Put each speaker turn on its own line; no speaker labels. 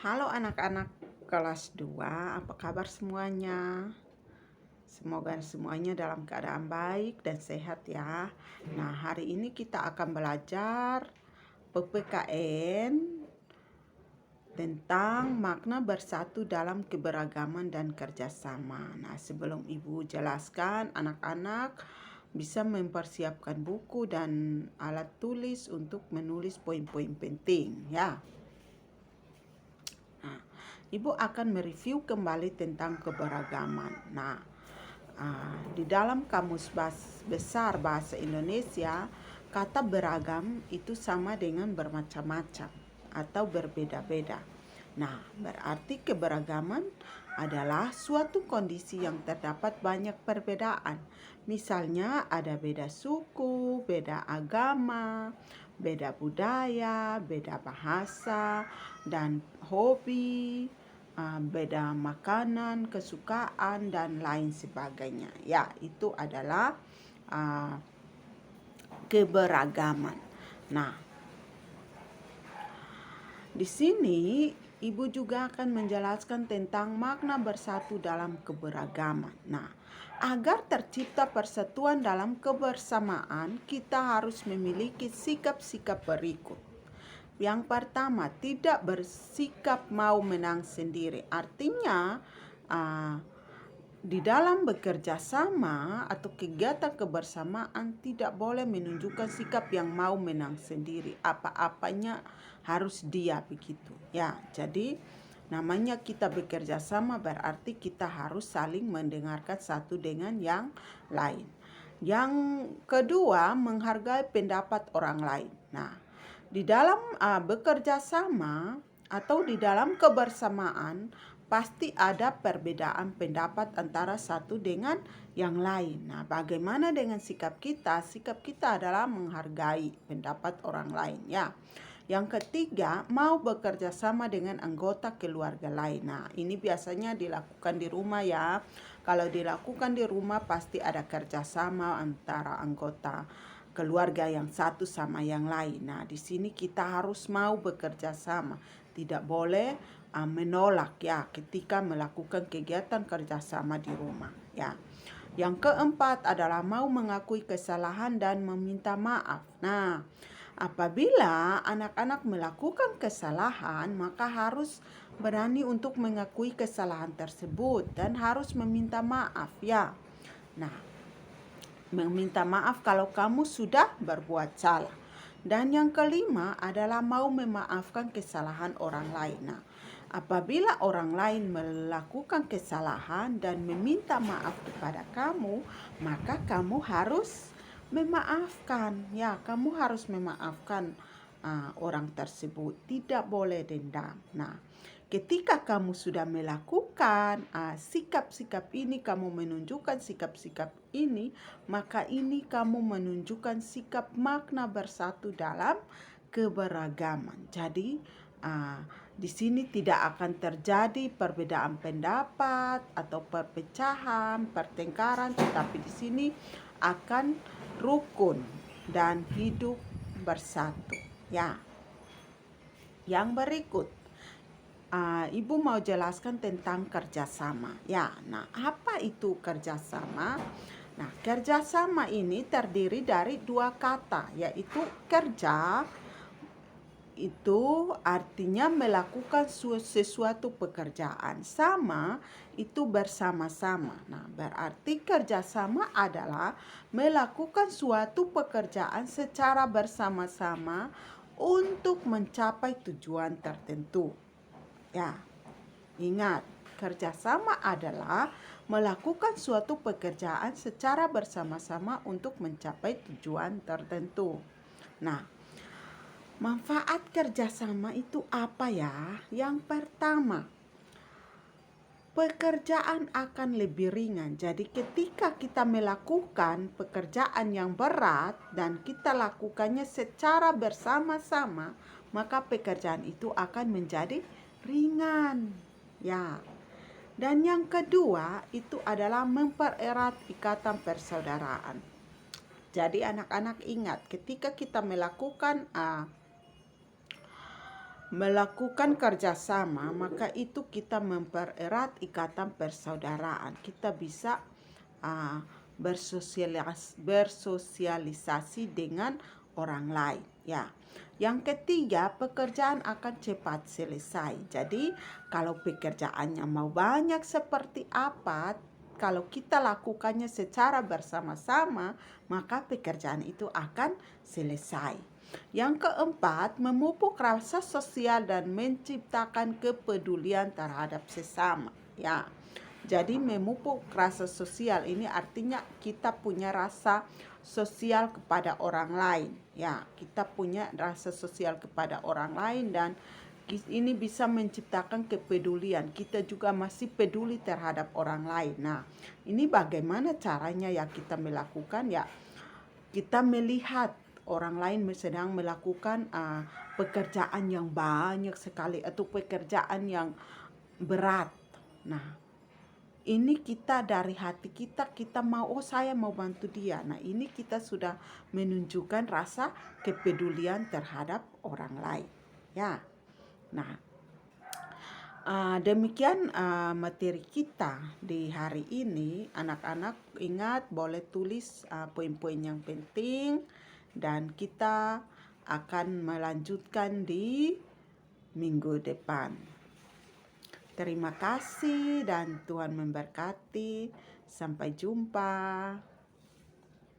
Halo anak-anak kelas 2, apa kabar semuanya? Semoga semuanya dalam keadaan baik dan sehat ya. Nah, hari ini kita akan belajar PPKN tentang makna bersatu dalam keberagaman dan kerjasama. Nah, sebelum Ibu jelaskan, anak-anak bisa mempersiapkan buku dan alat tulis untuk menulis poin-poin penting ya. Nah, Ibu akan mereview kembali tentang keberagaman. Nah, di dalam Kamus Besar Bahasa Indonesia, kata beragam itu sama dengan bermacam-macam atau berbeda-beda. Nah, berarti keberagaman adalah suatu kondisi yang terdapat banyak perbedaan. Misalnya ada beda suku, beda agama, beda budaya, beda bahasa, dan hobi, beda makanan, kesukaan, dan lain sebagainya. Ya, itu adalah keberagaman. Nah, di sini Ibu juga akan menjelaskan tentang makna bersatu dalam keberagaman. Nah, agar tercipta persatuan dalam kebersamaan, kita harus memiliki sikap-sikap berikut. Yang pertama, tidak bersikap mau menang sendiri. Artinya, di dalam bekerja sama atau kegiatan kebersamaan tidak boleh menunjukkan sikap yang mau menang sendiri. Apa-apanya harus dia begitu. Ya, jadi namanya kita bekerja sama berarti kita harus saling mendengarkan satu dengan yang lain. Yang kedua, menghargai pendapat orang lain. Nah, di dalam bekerja sama atau di dalam kebersamaan pasti ada perbedaan pendapat antara satu dengan yang lain. Nah, bagaimana dengan sikap kita? Sikap kita adalah menghargai pendapat orang lain ya. Yang ketiga, mau bekerja sama dengan anggota keluarga lain. Nah, ini biasanya dilakukan di rumah ya. Kalau dilakukan di rumah pasti ada kerjasama antara anggota keluarga yang satu sama yang lain. Nah, di sini kita harus mau bekerja sama. Tidak boleh menolak ya ketika melakukan kegiatan kerjasama di rumah ya. Yang keempat adalah mau mengakui kesalahan dan meminta maaf. Nah, apabila anak-anak melakukan kesalahan, maka harus berani untuk mengakui kesalahan tersebut dan harus meminta maaf ya. Nah, meminta maaf kalau kamu sudah berbuat salah. Dan yang kelima adalah mau memaafkan kesalahan orang lain. Nah, apabila orang lain melakukan kesalahan dan meminta maaf kepada kamu, maka kamu harus memaafkan. Ya, kamu harus memaafkan orang tersebut. Tidak boleh dendam. Nah, ketika kamu sudah melakukan sikap-sikap ini, kamu menunjukkan sikap-sikap ini, maka ini kamu menunjukkan sikap makna bersatu dalam keberagaman. Jadi di sini tidak akan terjadi perbedaan pendapat atau perpecahan, pertengkaran, tetapi di sini akan rukun dan hidup bersatu. Ya. Yang berikut, Ibu mau jelaskan tentang kerjasama. Ya, nah apa itu kerjasama? Nah, kerjasama ini terdiri dari dua kata, yaitu kerja itu artinya melakukan sesuatu pekerjaan, sama itu bersama-sama. Nah, berarti kerjasama adalah melakukan suatu pekerjaan secara bersama-sama untuk mencapai tujuan tertentu. Ya, ingat, kerjasama adalah melakukan suatu pekerjaan secara bersama-sama untuk mencapai tujuan tertentu. Nah, manfaat kerjasama itu apa ya? Yang pertama, pekerjaan akan lebih ringan. Jadi ketika kita melakukan pekerjaan yang berat dan kita lakukannya secara bersama-sama, maka pekerjaan itu akan menjadi ringan. Ya. Dan yang kedua itu adalah mempererat ikatan persaudaraan. Jadi anak-anak ingat, ketika kita melakukan melakukan kerjasama, maka itu kita mempererat ikatan persaudaraan. Kita bisa uh, bersosialisasi dengan orang lain. Ya, yang ketiga, pekerjaan akan cepat selesai. Jadi, kalau pekerjaannya mau banyak seperti apa, kalau kita lakukannya secara bersama-sama, maka pekerjaan itu akan selesai. Yang keempat, memupuk rasa sosial dan menciptakan kepedulian terhadap sesama. Ya, jadi memupuk rasa sosial ini artinya kita punya rasa sosial kepada orang lain. Ya, kita punya rasa sosial kepada orang lain dan ini bisa menciptakan kepedulian. Kita juga masih peduli terhadap orang lain. Nah, ini bagaimana caranya ya kita melakukan ya? Kita melihat orang lain sedang melakukan pekerjaan yang banyak sekali atau pekerjaan yang berat. Nah, ini kita dari hati kita mau, oh saya mau bantu dia. Nah, ini kita sudah menunjukkan rasa kepedulian terhadap orang lain. Ya, nah demikian materi kita di hari ini. Anak-anak ingat boleh tulis poin-poin yang penting dan kita akan melanjutkan di minggu depan. Terima kasih dan Tuhan memberkati. Sampai jumpa.